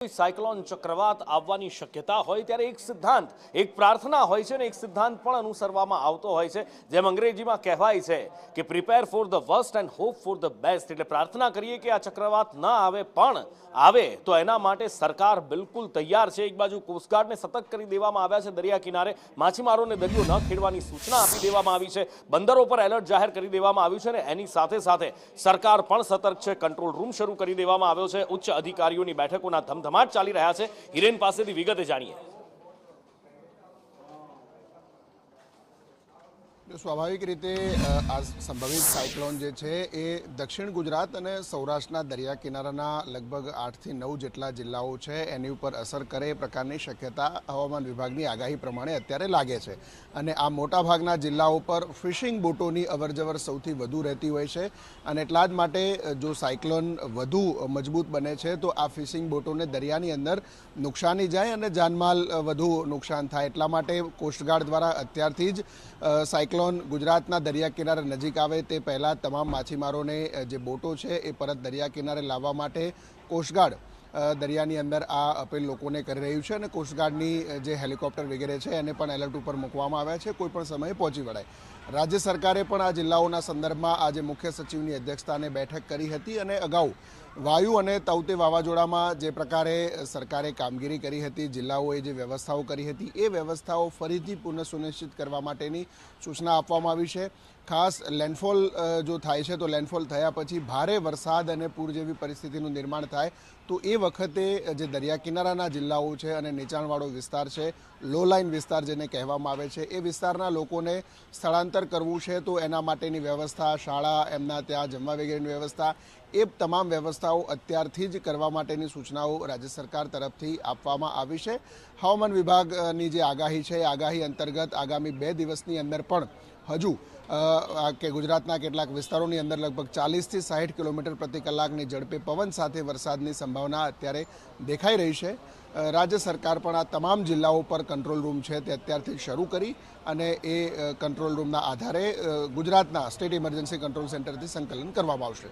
કોઈ સાયક્લોન ચક્રવાત આવવાની શક્યતા હોય ત્યારે એક સિદ્ધાંત, એક પ્રાર્થના હોય છે અને એક સિદ્ધાંત પણ અનુસરવામાં આવતો હોય છે, જેમ અંગ્રેજીમાં કહેવાય છે કે prepare for the worst and hope for the best. એટલે પ્રાર્થના કરીએ કે આ ચક્રવાત ન આવે, પણ આવે તો એના માટે સરકાર બિલકુલ તૈયાર છે. એક બાજુ કોસ્ટગાર્ડને સતર્ક કરી દેવામાં આવ્યા છે, દરિયા કિનારે માછીમારોને દરિયો ન ખેડવાની સૂચના આપી દેવામાં આવી છે, બંદરો પર એલર્ટ જાહેર કરી દેવામાં આવ્યું છે અને એની સાથે સાથે સરકાર પણ સતર્ક છે. કંટ્રોલ રૂમ શરૂ કરી દેવામાં આવ્યો છે. ઉચ્ચ અધિકારીઓની બેઠકોના ધમધમાટ ચાલી રહ્યા છે. હિરેન પાસેથી વિગતે જાણીએ. સ્વાભાવિક રીતે આ સંભવિત સાયક્લોન જે છે એ દક્ષિણ ગુજરાત અને સૌરાષ્ટ્રના દરિયા કિનારાના લગભગ 8 થી 9 જેટલા જિલ્લાઓ છે એની ઉપર અસર કરે એ પ્રકારની શક્યતા હવામાન વિભાગની આગાહી પ્રમાણે અત્યારે લાગે છે. અને આ મોટાભાગના જિલ્લાઓ પર ફિશિંગ બોટોની અવરજવર સૌથી વધુ રહેતી હોય છે અને એટલા જ માટે જો સાયક્લોન વધુ મજબૂત બને છે તો આ ફિશિંગ બોટોને દરિયાની અંદર નુકસાની જાય અને જાનમાલ વધુ નુકસાન થાય. એટલા માટે કોસ્ટગાર્ડ દ્વારા અત્યારથી જ સાયક્લોન ગુજરાતના દરિયા કિનારે નજીક આવે તે પહેલાં તમામ માછીમારોને જે બોટો છે એ પરત દરિયા કિનારે લાવવા માટે કોસ્ટગાર્ડ દરિયાની અંદર આ અપીલ લોકોને કરી રહ્યું છે અને કોસ્ટગાર્ડની જે હેલિકોપ્ટર વગેરે છે એને પણ એલર્ટ ઉપર મૂકવામાં આવ્યા છે, કોઈ પણ સમયે પહોંચી વળાય. રાજ્ય સરકારે પણ આ જિલ્લાઓના સંદર્ભમાં આજે મુખ્ય સચિવની અધ્યક્ષતાને બેઠક કરી હતી અને અગાઉ વાયુ અને તાઉતે વાવાઝોડામાં જે પ્રકારે સરકારે કામગીરી કરી હતી, જિલ્લાઓએ જે વ્યવસ્થાઓ કરી હતી એ વ્યવસ્થાઓ ફરીથી પુનઃ સુનિશ્ચિત કરવા માટેની સૂચના આપવામાં આવી છે. ખાસ લેન્ડફોલ જો થાય છે તો લેન્ડફોલ થયા પછી ભારે વરસાદ અને પૂર જેવી પરિસ્થિતિનું નિર્માણ થાય તો એ વખતે જે દરિયા કિનારાના જિલ્લાઓ છે અને નીચાણવાળો વિસ્તાર છે, લો લાઇન વિસ્તાર જેને કહેવામાં આવે છે, એ વિસ્તારના લોકોને સ્થળાંતર કરવું છે તો એના માટેની વ્યવસ્થા, શાળા, એમના ત્યાં જમવા વગેરેની વ્યવસ્થા, એ તમામ વ્યવસ્થાઓ અત્યારથી જ કરવા માટેની સૂચનાઓ રાજ્ય સરકાર તરફથી આપવામાં આવી છે. હવામાન વિભાગની જે આગાહી છે એ આગાહી અંતર્ગત આગામી 2 દિવસની અંદર પણ હજુ કે ગુજરાતના કેટલાક વિસ્તારોની અંદર લગભગ 40 થી 60 કિલોમીટર પ્રતિ કલાકની ઝડપે પવન સાથે વરસાદની સંભાવના અત્યારે દેખાઈ રહી છે. રાજ્ય સરકાર પણ આ તમામ જિલ્લાઓ પર કંટ્રોલ રૂમ છે તે અત્યારથી શરૂ કરી અને એ કંટ્રોલ રૂમના આધારે ગુજરાતના સ્ટેટ ઇમરજન્સી કંટ્રોલ સેન્ટરથી સંકલન કરવામાં આવશે.